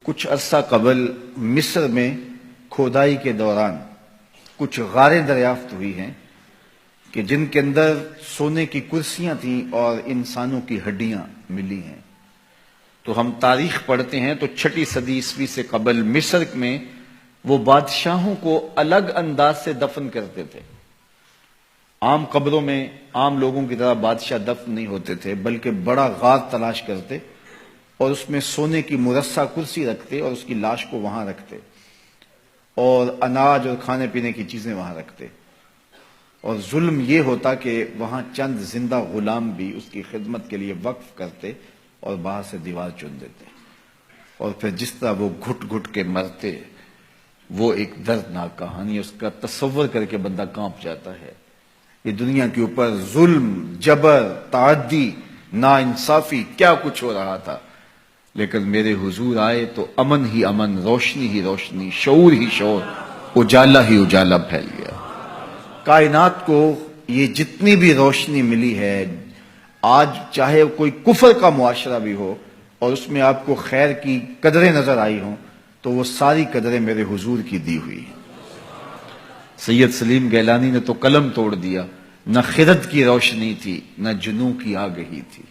کچھ عرصہ قبل مصر میں کھودائی کے دوران کچھ غاریں دریافت ہوئی ہیں کہ جن کے اندر سونے کی کرسیاں تھیں اور انسانوں کی ہڈیاں ملی ہیں۔ تو ہم تاریخ پڑھتے ہیں تو 6 صدی عیسوی سے قبل مصر میں وہ بادشاہوں کو الگ انداز سے دفن کرتے تھے۔ عام قبروں میں عام لوگوں کی طرح بادشاہ دفن نہیں ہوتے تھے، بلکہ بڑا غار تلاش کرتے اور اس میں سونے کی مرصع کرسی رکھتے اور اس کی لاش کو وہاں رکھتے اور اناج اور کھانے پینے کی چیزیں وہاں رکھتے، اور ظلم یہ ہوتا کہ وہاں چند زندہ غلام بھی اس کی خدمت کے لیے وقف کرتے اور باہر سے دیوار چن دیتے، اور پھر جس طرح وہ گھٹ گھٹ کے مرتے، وہ ایک دردناک کہانی، اس کا تصور کر کے بندہ کانپ جاتا ہے۔ یہ دنیا کے اوپر ظلم، جبر، تعدی، ناانصافی کیا کچھ ہو رہا تھا، لیکن میرے حضور آئے تو امن ہی امن، روشنی ہی روشنی، شعور ہی شعور، اجالا ہی اجالا پھیل گیا۔ کائنات کو یہ جتنی بھی روشنی ملی ہے، آج چاہے کوئی کفر کا معاشرہ بھی ہو اور اس میں آپ کو خیر کی قدریں نظر آئی ہوں، تو وہ ساری قدریں میرے حضور کی دی ہوئی ہیں۔ سید سلیم گیلانی نے تو قلم توڑ دیا، نہ خرد کی روشنی تھی نہ جنوں کی آگہی تھی،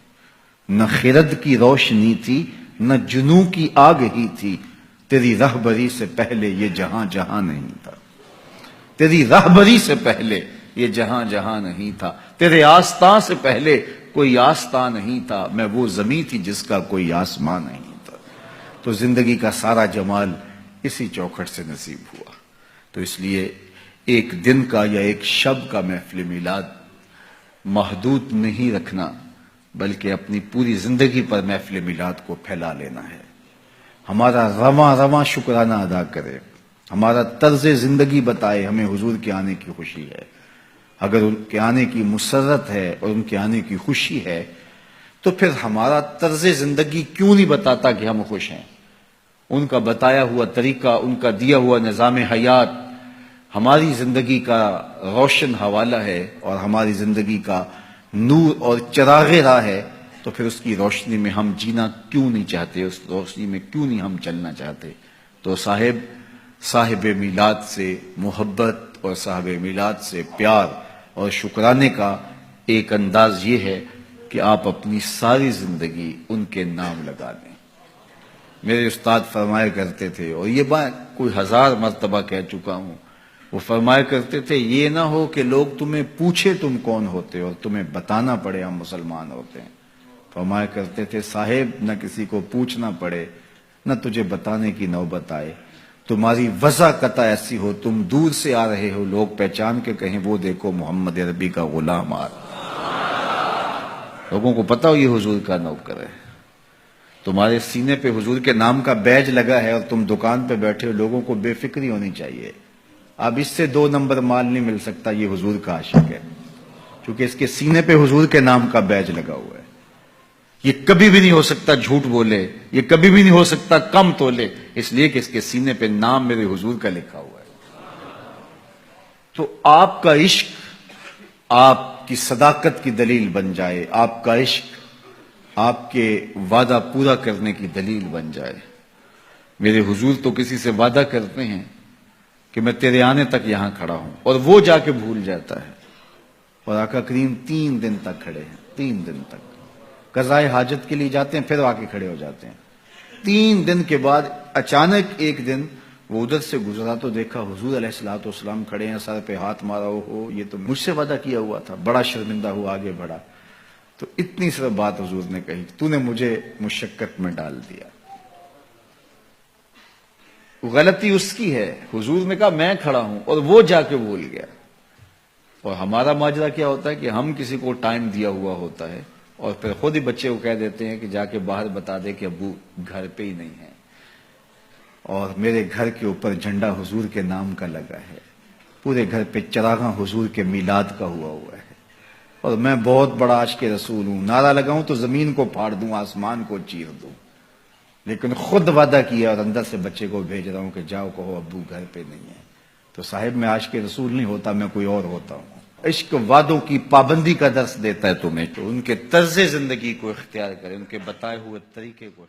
نہ خرد کی روشنی تھی نہ جنوں کی آگہی تھی، تیری رہبری سے پہلے یہ جہاں جہاں نہیں تھا، تیری رہبری سے پہلے یہ جہاں جہاں نہیں تھا، تیرے آستاں سے پہلے کوئی آستاں نہیں تھا، میں وہ زمین تھی جس کا کوئی آسمان نہیں تھا۔ تو زندگی کا سارا جمال اسی چوکھٹ سے نصیب ہوا۔ تو اس لیے ایک دن کا یا ایک شب کا محفل میلاد محدود نہیں رکھنا، بلکہ اپنی پوری زندگی پر محفل میلاد کو پھیلا لینا ہے۔ ہمارا رواں رواں شکرانہ ادا کرے، ہمارا طرز زندگی بتائے ہمیں حضور کے آنے کی خوشی ہے۔ اگر ان کے آنے کی مسرت ہے اور ان کے آنے کی خوشی ہے تو پھر ہمارا طرز زندگی کیوں نہیں بتاتا کہ ہم خوش ہیں؟ ان کا بتایا ہوا طریقہ، ان کا دیا ہوا نظام حیات ہماری زندگی کا روشن حوالہ ہے اور ہماری زندگی کا نور اور چراغ راہ ہے، تو پھر اس کی روشنی میں ہم جینا کیوں نہیں چاہتے، اس روشنی میں کیوں نہیں ہم چلنا چاہتے؟ تو صاحب میلاد سے محبت اور صاحب میلاد سے پیار اور شکرانے کا ایک انداز یہ ہے کہ آپ اپنی ساری زندگی ان کے نام لگا دیں۔ میرے استاد فرمایا کرتے تھے، اور یہ بات کوئی 1000 مرتبہ کہہ چکا ہوں، وہ فرمایا کرتے تھے یہ نہ ہو کہ لوگ تمہیں پوچھے تم کون ہوتے اور تمہیں بتانا پڑے ہم مسلمان ہوتے ہیں۔ فرمایا کرتے تھے صاحب نہ کسی کو پوچھنا پڑے نہ تجھے بتانے کی نوبت آئے، تمہاری وضع قطع ایسی ہو، تم دور سے آ رہے ہو، لوگ پہچان کے کہیں وہ دیکھو محمد عربی کا غلام آ رہا۔ لوگوں کو پتا ہو یہ حضور کا نوکر ہے، تمہارے سینے پہ حضور کے نام کا بیج لگا ہے اور تم دکان پہ بیٹھے ہو، لوگوں کو بے فکری ہونی چاہیے۔ اب اس سے 2 نمبر مال نہیں مل سکتا، یہ حضور کا عاشق ہے، کیونکہ اس کے سینے پہ حضور کے نام کا بیج لگا ہوا ہے۔ یہ کبھی بھی نہیں ہو سکتا جھوٹ بولے، یہ کبھی بھی نہیں ہو سکتا کم تولے، اس لیے کہ اس کے سینے پہ نام میرے حضور کا لکھا ہوا ہے۔ تو آپ کا عشق آپ کی صداقت کی دلیل بن جائے، آپ کا عشق آپ کے وعدہ پورا کرنے کی دلیل بن جائے۔ میرے حضور تو کسی سے وعدہ کرتے ہیں کہ میں تیرے آنے تک یہاں کھڑا ہوں، اور وہ جا کے بھول جاتا ہے، اور آقا کریم 3 دن تک کھڑے ہیں، 3 دن تک قضائے حاجت کے لیے جاتے ہیں، پھر آ کے کھڑے ہو جاتے ہیں۔ 3 دن کے بعد اچانک ایک دن وہ ادھر سے گزرا تو دیکھا حضور علیہ الصلوۃ والسلام کھڑے ہیں، سر پہ ہاتھ مارا، ہو یہ تو مجھ سے وعدہ کیا ہوا تھا۔ بڑا شرمندہ ہوا، آگے بڑھا تو اتنی صرف بات حضور نے کہی، تو نے مجھے مشقت میں ڈال دیا۔ غلطی اس کی ہے، حضور نے کہا میں کھڑا ہوں اور وہ جا کے بھول گیا۔ اور ہمارا ماجرا کیا ہوتا ہے کہ ہم کسی کو ٹائم دیا ہوا ہوتا ہے اور پھر خود ہی بچے کو کہہ دیتے ہیں کہ جا کے باہر بتا دے کہ ابو گھر پہ ہی نہیں ہے، اور میرے گھر کے اوپر جھنڈا حضور کے نام کا لگا ہے، پورے گھر پہ چراغاں حضور کے میلاد کا ہوا ہے، اور میں بہت بڑا عاشق رسول ہوں، نعرہ لگاؤں تو زمین کو پھاڑ دوں، آسمان کو چیر دوں، لیکن خود وعدہ کیا اور اندر سے بچے کو بھیج رہا ہوں کہ جاؤ کہو ابو گھر پہ نہیں ہے۔ تو صاحب میں عاشق رسول نہیں ہوتا، میں کوئی اور ہوتا ہوں۔ عشق وعدوں کی پابندی کا درس دیتا ہے تمہیں، تو ان کے طرز زندگی کو اختیار کریں، ان کے بتائے ہوئے طریقے کو